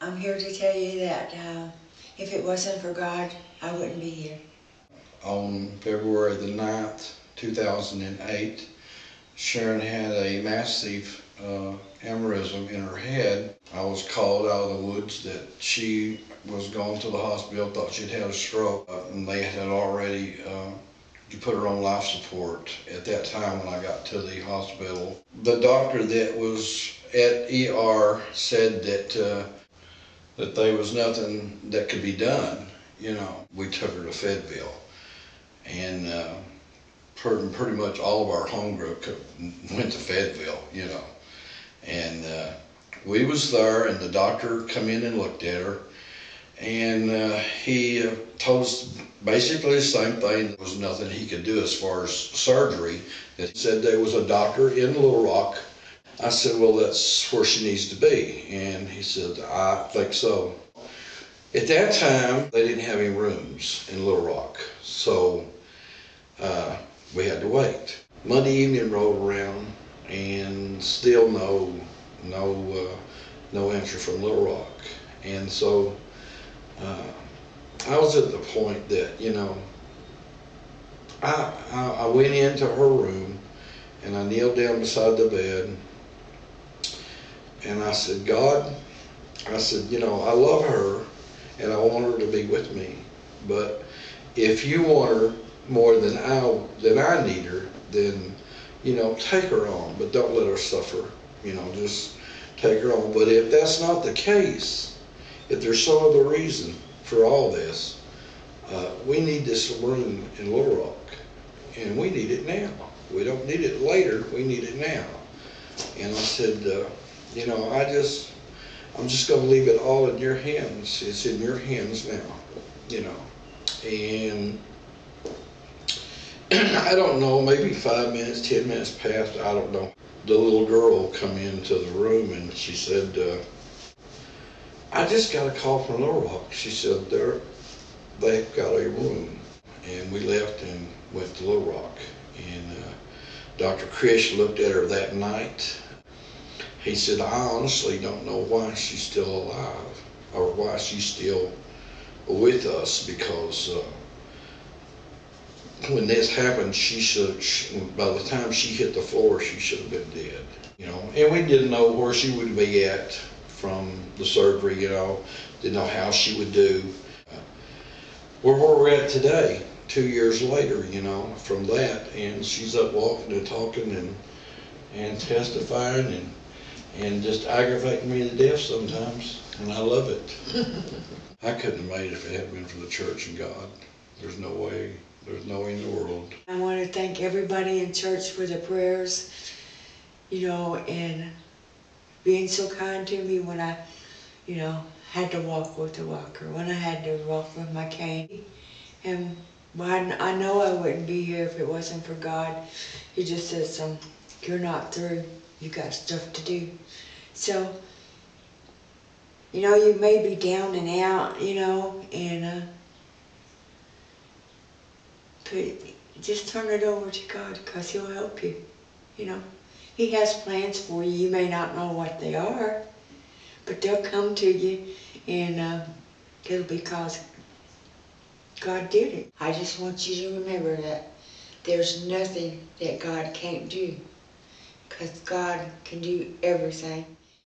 I'm here to tell you that if it wasn't for God, I wouldn't be here. On February the 9th, 2008, Sharon had a massive aneurysm in her head. I was called out of the woods that she was going to the hospital, thought she'd had a stroke, and they had already put her on life support at that time when I got to the hospital. The doctor that was at ER said that there was nothing that could be done. You know, we took her to Fayetteville, and pretty much all of our home group went to Fayetteville, you know. And we was there, and the doctor come in and looked at her, and he told us basically the same thing. There was nothing he could do as far as surgery. He said there was a doctor in Little Rock. I said, well, that's where she needs to be. And he said, I think so. At that time, they didn't have any rooms in Little Rock, so we had to wait. Monday evening rolled around, and still no answer from Little Rock. And so I was at the point that, you know, I went into her room and I kneeled down beside the bed, and I said, God, I said, you know, I love her and I want her to be with me, but if you want her more than I need her, then, you know, take her on, but don't let her suffer. You know, just take her on. But if that's not the case, if there's some other reason for all this, we need this room in Little Rock, and we need it now. We don't need it later, we need it now. And I said, you know, I'm just going to leave it all in your hands. It's in your hands now, you know. And I don't know, maybe 5 minutes, 10 minutes passed, I don't know. The little girl come into the room and she said, I just got a call from Little Rock. She said, they've got a room. And we left and went to Little Rock. And Dr. Chris looked at her that night. He said, I honestly don't know why she's still alive or why she's still with us, because when this happened, by the time she hit the floor, she should have been dead, you know. And we didn't know where she would be at from the surgery, you know, didn't know how she would do. Where we're at today, 2 years later, you know, from that, and she's up walking and talking and testifying and just aggravating me to death sometimes, and I love it. I couldn't have made it if it hadn't been for the church and God. There's no way in the world. I want to thank everybody in church for the prayers, you know, and being so kind to me when I, you know, had to walk with the walker, when I had to walk with my cane. And I know I wouldn't be here if it wasn't for God. He just says, you're not through, you got stuff to do. So, you know, you may be down and out, you know, and but just turn it over to God, because He'll help you, you know. He has plans for you. You may not know what they are, but they'll come to you, and it'll be because God did it. I just want you to remember that there's nothing that God can't do, because God can do everything.